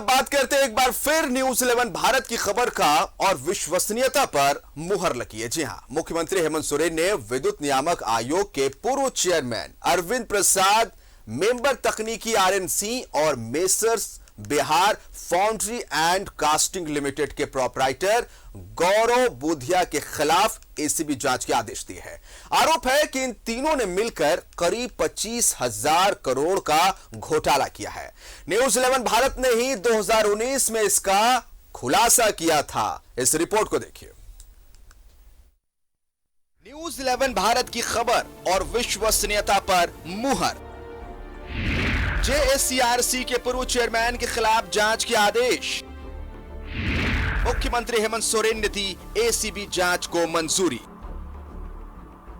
अब बात करते हैं एक बार फिर न्यूज 11 भारत की खबर का और विश्वसनीयता पर मुहर लगी है। जी हां, मुख्यमंत्री हेमंत सोरेन ने विद्युत नियामक आयोग के पूर्व चेयरमैन अरविंद प्रसाद, मेंबर तकनीकी आरएनसी और messrs Bihar foundry and casting limited के प्रोपराइटर गौरव बुधिया के खिलाफ एसीबी जांच के आदेश दिए हैं। आरोप है कि इन तीनों ने मिलकर करीब 25,000 करोड़ का घोटाला किया है। न्यूज 11 भारत ने ही 2019 में इसका खुलासा किया था। इस रिपोर्ट को देखिए। न्यूज 11 भारत की खबर और विश्वसनीयता पर मुहर। जेएससीआरसी के पूर्व चेयरमैन के खिलाफ जांच के आदेश। मुख्यमंत्री हेमंत सोरेन ने दी एसीबी जांच को मंजूरी।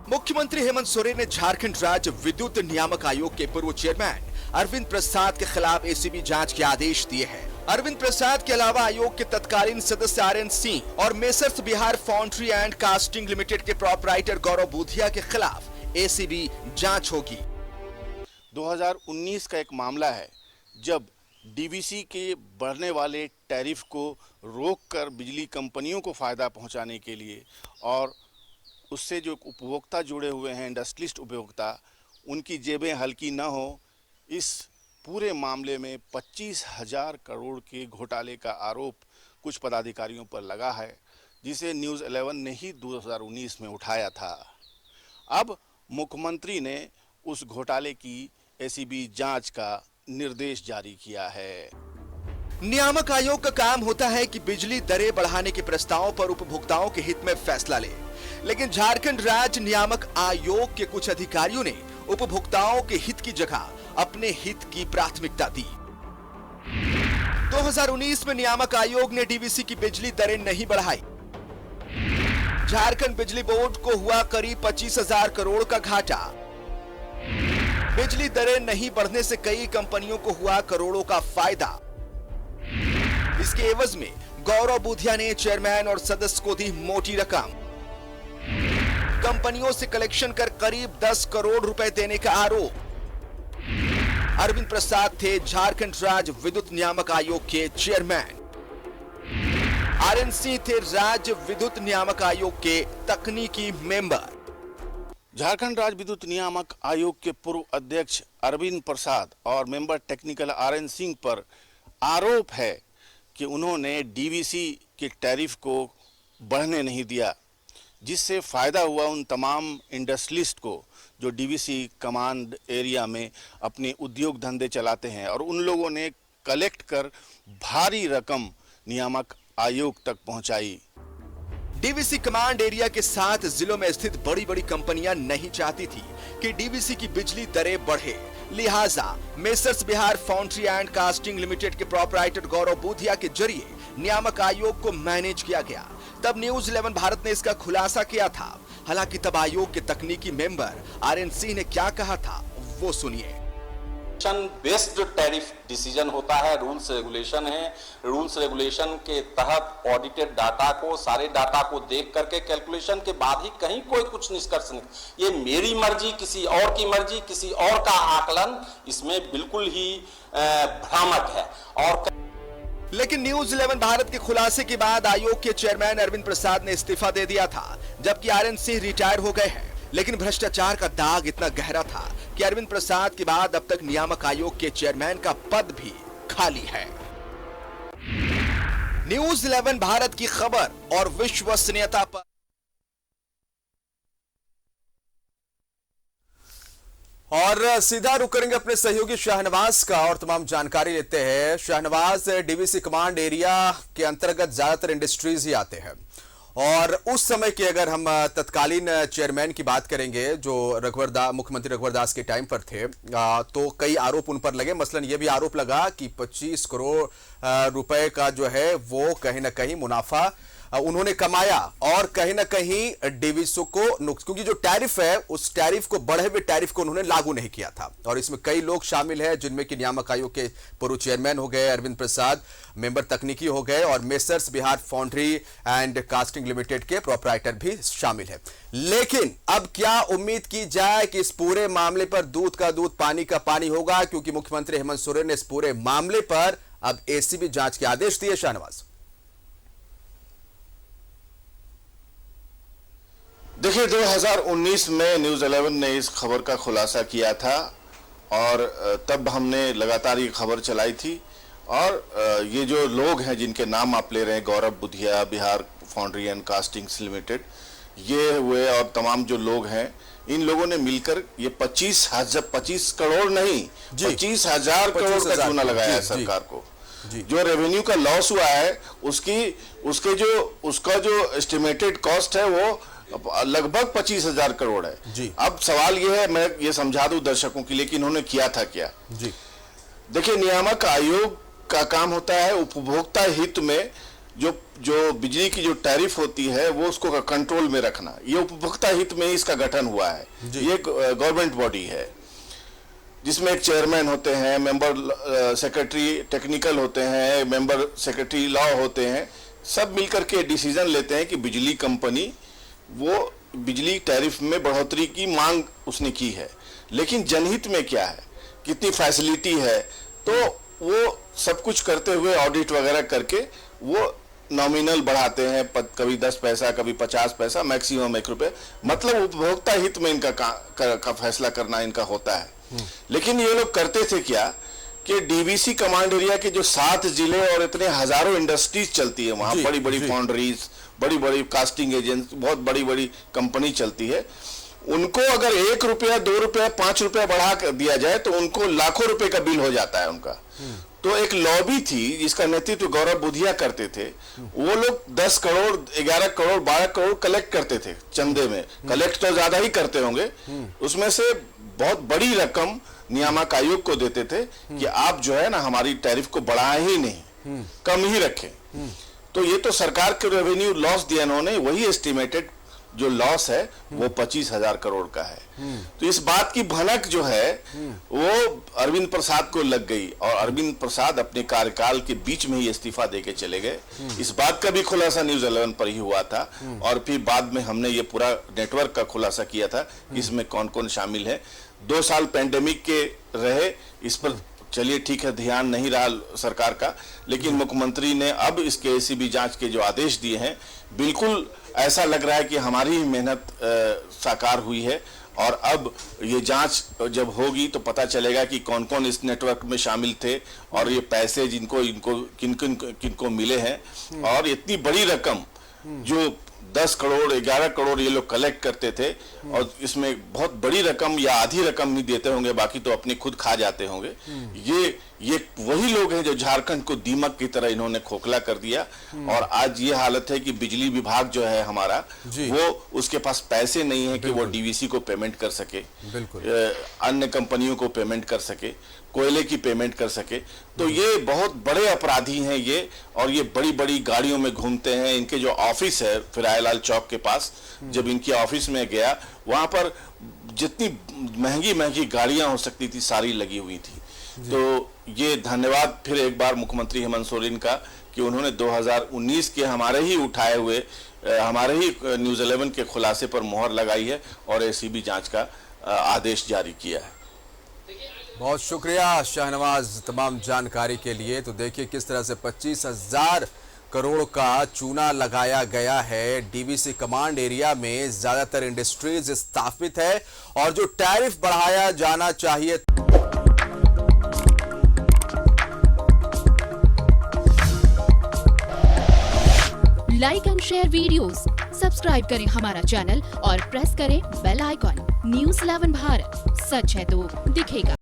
मुख्यमंत्री हेमंत सोरेन ने झारखंड राज्य विद्युत नियामक आयोग के पूर्व चेयरमैन अरविंद प्रसाद के खिलाफ एसीबी जांच के आदेश दिए हैं। अरविंद प्रसाद के अलावा आयोग के तत्कालीन सदस्य आरएनसी और messrs Bihar foundry and casting limited के प्रोपराइटर गौरव बुधिया के खिलाफ एसीबी जांच होगी। 2019 का एक मामला है जब डीवीसी के बढ़ने वाले टैरिफ को रोककर बिजली कंपनियों को फ़ायदा पहुंचाने के लिए और उससे जो उपभोक्ता जुड़े हुए हैं, इंडस्ट्रियलिस्ट उपभोक्ता, उनकी जेबें हल्की न हो, इस पूरे मामले में 25,000 करोड़ के घोटाले का आरोप कुछ पदाधिकारियों पर लगा है, जिसे न्यूज़ 11 ने ही 2019 में उठाया था। अब मुख्यमंत्री ने उस घोटाले की एसीबी जांच का निर्देश जारी किया है। नियामक आयोग का काम होता है कि बिजली दरें बढ़ाने के प्रस्तावों पर उपभोक्ताओं के हित में फैसला ले, लेकिन झारखंड राज्य नियामक आयोग के कुछ अधिकारियों ने उपभोक्ताओं के हित की जगह अपने हित की प्राथमिकता दी। 2019 में नियामक आयोग ने डीवीसी की बिजली दरें नहीं बढ़ाई। झारखंड बिजली बोर्ड को हुआ करीब 25,000 करोड़ का घाटा। बिजली दरें नहीं बढ़ने से कई कंपनियों को हुआ करोड़ों का फायदा। इसके एवज में गौरव बुधिया ने चेयरमैन और सदस्य को दी मोटी रकम। कंपनियों से कलेक्शन कर करीब 10 करोड़ रुपए देने का आरोप। अरविंद प्रसाद थे झारखंड राज्य विद्युत नियामक आयोग के चेयरमैन। आरएनसी थे राज्य विद्युत नियामक आयोग के तकनीकी मेंबर। झारखंड राज्य विद्युत नियामक आयोग के पूर्व अध्यक्ष अरविंद प्रसाद और मेंबर टेक्निकल आरएन सिंह पर आरोप है कि उन्होंने डीवीसी के टैरिफ को बढ़ने नहीं दिया, जिससे फ़ायदा हुआ उन तमाम इंडस्ट्रियलिस्ट को जो डीवीसी कमांड एरिया में अपने उद्योग धंधे चलाते हैं, और उन लोगों ने कलेक्ट कर भारी रकम नियामक आयोग तक पहुंचाई। डीवीसी कमांड एरिया के 7 जिलों में स्थित बड़ी बड़ी कंपनियां नहीं चाहती थी कि डीवीसी की बिजली दरें बढ़े, लिहाजा messrs Bihar foundry and casting limited के प्रोपराइटर गौरव बुधिया के जरिए नियामक आयोग को मैनेज किया गया। तब न्यूज 11 भारत ने इसका खुलासा किया था। हालांकि तब आयोग के तकनीकी मेंबर आरएनसी ने क्या कहा था, वो सुनिए। बेस्ड टैरिफ डिसीजन होता है, रूल्स रेगुलेशन है। रूल्स रेगुलेशन के तहत ऑडिटेड डाटा को, सारे डाटा को देख करके कैलकुलेशन के बाद ही कहीं कोई कुछ निष्कर्ष नहीं। ये मेरी मर्जी, किसी और की मर्जी, किसी और का आकलन इसमें बिल्कुल ही भ्रामक है। और लेकिन न्यूज 11 भारत के खुलासे के बाद आयोग के चेयरमैन अरविंद प्रसाद ने इस्तीफा दे दिया था, जबकि आरएनसी रिटायर हो गए हैं। लेकिन भ्रष्टाचार का दाग इतना गहरा था कि अरविंद प्रसाद के बाद अब तक नियामक आयोग के चेयरमैन का पद भी खाली है। न्यूज 11 भारत की खबर और विश्वसनीयता पर। और सीधा रुक करेंगे अपने सहयोगी शाहनवाज का और तमाम जानकारी लेते हैं। शाहनवाज, डीवीसी कमांड एरिया के अंतर्गत ज्यादातर इंडस्ट्रीज ही आते हैं, और उस समय की अगर हम तत्कालीन चेयरमैन की बात करेंगे जो मुख्यमंत्री रघुवर दास के टाइम पर थे, तो कई आरोप उन पर लगे। मसलन ये भी आरोप लगा कि 25 करोड़ रुपए का जो है वो कहीं ना कहीं मुनाफा उन्होंने कमाया, और कहीं ना कहीं डीवीसी को नुकसान, क्योंकि जो टैरिफ है उस टैरिफ को, बढ़े हुए टैरिफ को उन्होंने लागू नहीं किया था। और इसमें कई लोग शामिल हैं, जिनमें कि नियामक आयोग के पूर्व चेयरमैन हो गए अरविंद प्रसाद, मेंबर तकनीकी हो गए, और messrs Bihar foundry and casting limited के प्रोपराइटर भी शामिल है। लेकिन अब क्या उम्मीद की जाए कि इस पूरे मामले पर दूध का दूध पानी का पानी होगा, क्योंकि मुख्यमंत्री हेमंत सोरेन ने इस पूरे मामले पर अब एसीबी जांच के आदेश दिए शाहनवाज। देखिए 2019 में न्यूज़ 11 ने इस खबर का खुलासा किया था और तब हमने लगातार ये खबर चलाई थी। और ये जो लोग हैं जिनके नाम आप ले रहे हैं, Gaurav Budhia, Bihar foundry and castings limited, ये हुए और तमाम जो लोग हैं, इन लोगों ने मिलकर ये 25 करोड़ नहीं 25,000 करोड़ का चूना लगाया है सरकार को। जो रेवेन्यू का लॉस हुआ है उसका जो एस्टिमेटेड कॉस्ट है वो लगभग 25,000 करोड़ है। अब सवाल ये है, मैं ये समझा दूं दर्शकों के लिए कि इन्होंने किया था क्या। देखिए, नियामक आयोग का काम होता है उपभोक्ता हित में जो बिजली की जो टैरिफ होती है वो उसको कंट्रोल में रखना। ये उपभोक्ता हित में इसका गठन हुआ है। ये गवर्नमेंट बॉडी है जिसमें एक चेयरमैन होते हैं, मेंबर सेक्रेटरी टेक्निकल होते हैं, मेंबर सेक्रेटरी लॉ होते हैं। सब मिलकर के डिसीजन लेते हैं कि बिजली कंपनी वो बिजली टैरिफ में बढ़ोतरी की मांग उसने की है, लेकिन जनहित में क्या है, कितनी फैसिलिटी है, तो वो सब कुछ करते हुए ऑडिट वगैरह करके वो नॉमिनल बढ़ाते हैं, कभी 10 पैसा, कभी 50 पैसा, मैक्सिमम 1 रुपये। मतलब उपभोक्ता हित में इनका का फैसला करना इनका होता है। लेकिन ये लोग करते थे क्या कि डीवीसी कमांड एरिया के जो 7 जिले और इतने हजारों इंडस्ट्रीज चलती है वहां, बड़ी बड़ी फाउंड्रीज, बड़ी बड़ी कास्टिंग एजेंसी, बहुत बड़ी बड़ी कंपनी चलती है, उनको अगर 1 रुपया, 2 रुपया, 5 रुपया बढ़ा कर दिया जाए तो उनको लाखों रुपए का बिल हो जाता है उनका। तो एक लॉबी थी जिसका नेतृत्व गौरव बुधिया करते थे। वो लोग 10 करोड़, 11 करोड़, 12 करोड़ कलेक्ट करते थे चंदे में। कलेक्ट तो ज्यादा ही करते होंगे, उसमें से बहुत बड़ी रकम नियामक आयोग को देते थे कि आप जो है ना हमारी टैरिफ को बढ़ाएं ही नहीं, कम ही रखें। तो ये तो सरकार के रेवेन्यू लॉस दिया इन्होंने, वही एस्टिमेटेड जो लॉस है वो 25,000 करोड़ का है। तो इस बात की भनक जो है वो अरविंद प्रसाद को लग गई और अरविंद प्रसाद अपने कार्यकाल के बीच में ही इस्तीफा देके चले गए। इस बात का भी खुलासा न्यूज़ 11 पर ही हुआ था और फिर बाद में हमने ये पूरा नेटवर्क का खुलासा किया था कि इसमें कौन कौन शामिल है। 2 साल पेंडेमिक के रहे, इस पर चलिए ठीक है ध्यान नहीं रहा सरकार का, लेकिन मुख्यमंत्री ने अब इसके एसीबी जांच के जो आदेश दिए हैं, बिल्कुल ऐसा लग रहा है कि हमारी ही मेहनत साकार हुई है। और अब ये जांच जब होगी तो पता चलेगा कि कौन कौन इस नेटवर्क में शामिल थे और ये पैसे किनको मिले हैं। और इतनी बड़ी रकम जो 10 करोड़ 11 करोड़ ये लोग कलेक्ट करते थे और इसमें बहुत बड़ी रकम या आधी रकम ही देते होंगे, बाकी तो अपने खुद खा जाते होंगे। ये वही लोग हैं जो झारखंड को दीमक की तरह इन्होंने खोखला कर दिया। और आज ये हालत है कि बिजली विभाग जो है हमारा, वो उसके पास पैसे नहीं है कि वो डीवीसी को पेमेंट कर सके, अन्य कंपनियों को पेमेंट कर सके, कोयले की पेमेंट कर सके। तो ये बहुत बड़े अपराधी हैं ये, और ये बड़ी बड़ी गाड़ियों में घूमते हैं। इनके जो ऑफिस है फिरायलाल चौक के पास, जब इनकी ऑफिस में गया, वहां पर जितनी महंगी महंगी गाड़ियां हो सकती थी सारी लगी हुई थी। तो ये धन्यवाद फिर एक बार मुख्यमंत्री हेमंत सोरेन का कि उन्होंने 2019 के हमारे ही उठाए हुए, हमारे ही न्यूज़ 11 के खुलासे पर मोहर लगाई है और एसीबी जांच का आदेश जारी किया है। बहुत शुक्रिया शाहनवाज तमाम जानकारी के लिए। तो देखिए किस तरह से 25,000 करोड़ का चूना लगाया गया है। डीवीसी कमांड एरिया में ज्यादातर इंडस्ट्रीज स्थापित है और जो टैरिफ बढ़ाया जाना चाहिए। Like and share videos, subscribe करें हमारा चैनल और प्रेस करें बेल आइकॉन। न्यूज़ 11 भारत, सच है तो दिखेगा।